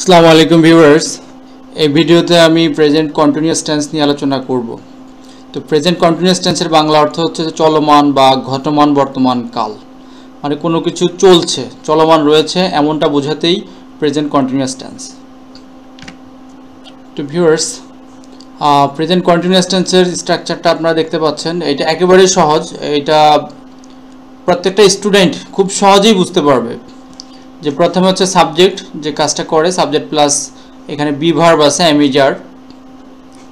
আসসালামু আলাইকুম ভিউয়ার্স, এই ভিডিওতে আমি প্রেজেন্ট কন্টিনিউয়াস টেন্স নিয়ে আলোচনা করব। তো প্রেজেন্ট কন্টিনিউয়াস টেন্সের বাংলা অর্থ হচ্ছে চলমান বা ঘটমান বর্তমান কাল, মানে কোনো কিছু চলছে, চলমান রয়েছে এমনটা বোঝাতেই প্রেজেন্ট কন্টিনিউয়াস টেন্স। তো ভিউয়ার্স, প্রেজেন্ট কন্টিনিউয়াস টেন্সের স্ট্রাকচারটা আপনারা দেখতে পাচ্ছেন। এটা একেবারেই সহজ, এটা প্রত্যেকটা স্টুডেন্ট খুব সহজেই বুঝতে পারবে। যে প্রথমে হচ্ছে সাবজেক্ট, যে কাজটা করে সাবজেক্ট প্লাস এখানে বি ভার্ব আছে অ্যামিজার,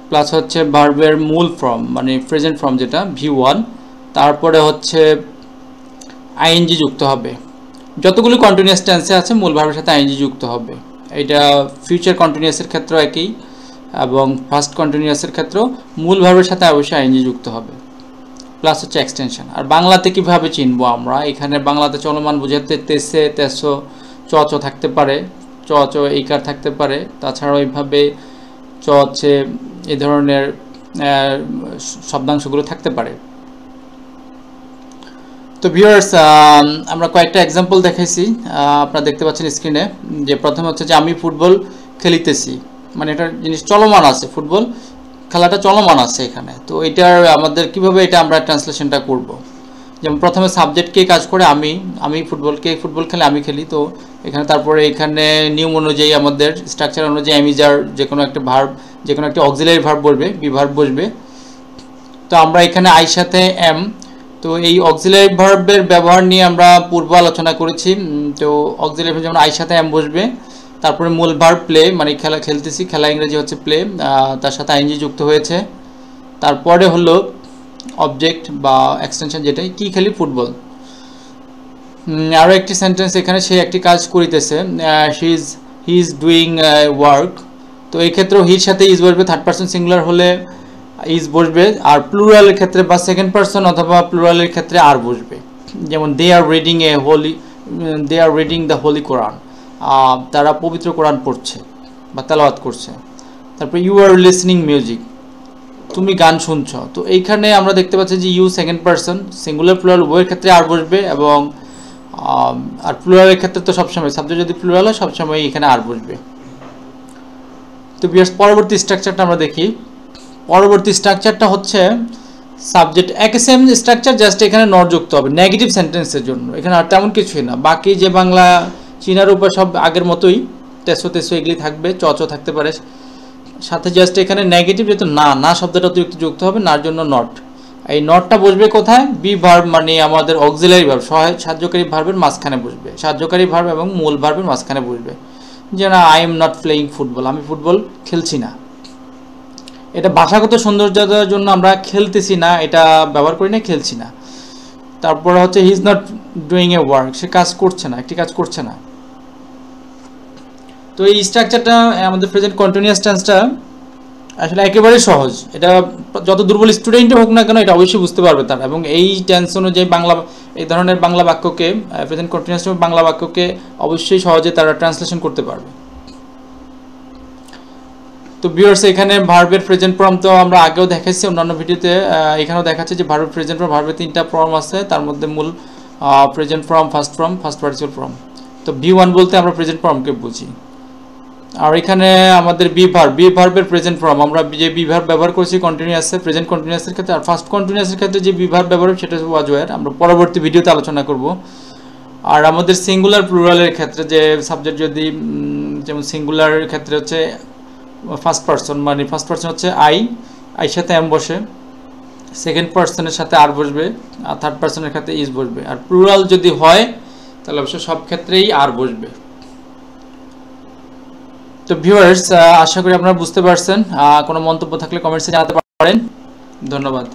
প্লাস হচ্ছে ভার্বের মূল ফর্ম মানে প্রেজেন্ট ফর্ম যেটা ভি1, তারপরে হচ্ছে আইএনজি যুক্ত হবে। যতগুলো কন্টিনিউয়াস টেন্সে আছে মূল ভার্বের সাথে আইএনজি যুক্ত হবে। এটা ফিউচার কন্টিনিউয়াসের ক্ষেত্রে একই, এবং ফার্স্ট কন্টিনিউয়াসের ক্ষেত্রেও মূল ভার্বের সাথে অবশ্যই আইএনজি যুক্ত হবে, প্লাস হচ্ছে এক্সটেনশন। আর বাংলাতে কীভাবে চিনবো আমরা? এখানে বাংলাতে চলমান বোঝাতে তেসে, তেসো, চ চ থাকতে পারে, চ চ এইকার থাকতে পারে, তাছাড়াও এইভাবে চ চে এই ধরনের শব্দাংশগুলো থাকতে পারে। তো ভিউয়ার্স, আমরা কয়েকটা এক্সাম্পল দেখাইছি, আপনারা দেখতে পাচ্ছেন স্ক্রিনে। যে প্রথমে হচ্ছে যে আমি ফুটবল খেলিতেছি, মানে এটা জিনিস চলমান আছে, ফুটবল খেলাটা চলমান আছে এখানে। তো এটার আমাদের কিভাবে এটা আমরা ট্রান্সলেশনটা করব? যেমন প্রথমে সাবজেক্ট কে কাজ করে, আমি ফুটবল খেলে, আমি খেলি। তো এখানে তারপরে এখানে নিয়ম অনুযায়ী আমাদের স্ট্রাকচার অনুযায়ী অ্যামিজার যে কোনো একটা ভার্ব, যে কোনো একটা অক্সিলারি ভার্ব বসবে, বি ভার্ব বসবে। তো আমরা এখানে আই সাথে এম, তো এই অক্সিলারি ভার্বের ব্যবহার নিয়ে আমরা পূর্ব আলোচনা করেছি। তো অক্সিলারি ভার্ব যেমন আই সাথে এম বসবে, তারপরে মূল ভার্ব প্লে মানে খেলতেছি, খেলা ইংরেজি হচ্ছে প্লে, তার সাথে আইএনজি যুক্ত হয়েছে। তারপরে হলো অবজেক্ট বা এক্সটেনশন, যেটাই কি খেলি, ফুটবল। আরও একটি সেন্টেন্স এখানে, সে একটি কাজ করিতেছে, হি ইজ ডুইং ওয়ার্ক। তো এই ক্ষেত্রেও হির সাথে ইজ বসবে, থার্ড পারসন সিঙ্গুলার হলে ইজ বসবে, আর প্লুরালের ক্ষেত্রে বা সেকেন্ড পারসন অথবা প্লুরালের ক্ষেত্রে আর বসবে। যেমন দে আর রিডিং দ্য হোলি কোরআন, তারা পবিত্র কোরআন পড়ছে বা তেলাওয়াত করছে। তারপর ইউ আর লিসনিং মিউজিক, তুমি গান শুনছ। তো এইখানে আমরা দেখতে পাচ্ছি যে you second person, singular plural উভয়ের ক্ষেত্রে আর বসবে, এবং আর প্লুরালের ক্ষেত্রে তো সবসময় সাবজেক্ট যদি প্লুরাল হয় সবসময় এখানে আর বসবে। তো বিয়ার্স, পরবর্তী স্ট্রাকচারটা আমরা দেখি। পরবর্তী স্ট্রাকচারটা হচ্ছে সাবজেক্ট একই সেম স্ট্রাকচার, জাস্ট এখানে নট যুক্ত হবে নেগেটিভ সেন্টেন্সের জন্য। এখানে আর তেমন কিছুই না, বাকি যে বাংলা চীনার উপর সব আগের মতোই, তেসো তেসো এগুলি থাকবে, চ চ থাকতে পারে, সাথে জাস্ট এখানে নেগেটিভ যেহেতু না শব্দটা অতিরিক্ত যুক্ত হবে, নার জন্য নট। এই নটটা বসবে কোথায়? বি ভার্ব মানে আমাদের অক্সিলারি ভার্ব, সাহায্যকারী ভার্বের মাঝখানে বসবে, সাহায্যকারী ভার্ব এবং মূল ভার্বের মাঝখানে বসবে। যেন I am not playing football, আমি ফুটবল খেলছি না। এটা ভাষাগত সৌন্দর্যতার জন্য আমরা খেলতেছি না এটা ব্যবহার করি না, খেলছি না। তারপরে হচ্ছে he is not doing a work, সে কাজ করছে না, একটি কাজ করছে না। তো এই স্ট্রাকচারটা আমাদের প্রেজেন্ট কন্টিনিউয়াস টেন্সটা আসলে একেবারে সহজ। এটা যত দুর্বল স্টুডেন্টই হোক না কেন এটা অবশ্যই বুঝতে পারবে তারা, এবং এই টেন্স অনুযায়ী এই ধরনের বাংলা বাক্যকে, প্রেজেন্ট কন্টিনিউয়াস বাংলা বাক্যকে অবশ্যই সহজে তারা ট্রান্সলেশন করতে পারবে। তো ভিউয়ার্স, এখানে ভার্বের প্রেজেন্ট ফর্ম তো আমরা আগেও দেখাচ্ছি অন্যান্য ভিডিওতে, এখানেও দেখাচ্ছে যে ভার্বের প্রেজেন্ট ফর্ম, ভার্বের 3টা ফর্ম আছে, তার মধ্যে মূল present form, first participle form. তো ভি1 বলতে আমরা প্রেজেন্ট ফর্মকে বুঝি। আর এখানে আমাদের বি ভার্বের প্রেজেন্ট ফর্ম, আমরা যে বি ভার্ব ব্যবহার করছি কন্টিনিউয়াসে, প্রেজেন্ট কন্টিনিউয়াসের ক্ষেত্রে, আর ফার্স্ট কন্টিনিউয়াসের ক্ষেত্রে যে বি ভার্ব ব্যবহার সেটা হচ্ছে ওয়াজ ওয়্যার, আমরা পরবর্তী ভিডিওতে আলোচনা করব। আর আমাদের সিঙ্গুলার প্লুরালের ক্ষেত্রে যে সাবজেক্ট যদি, যেমন সিঙ্গুলারের ক্ষেত্রে হচ্ছে ফার্স্ট পারসন, মানে ফার্স্ট পারসন হচ্ছে আই সাথে এম বসে, সেকেন্ড পারসনের সাথে আর বসবে, আর থার্ড পারসনের ক্ষেত্রে ইজ বসবে। আর প্লুরাল যদি হয় তাহলে অবশ্যই সব ক্ষেত্রেই আর বসবে। তো ভিউয়ার্স, আশা করি আপনারা বুঝতে পারছেন। কোনো মন্তব্য থাকলে কমেন্টসে জানাতে পারেন। ধন্যবাদ।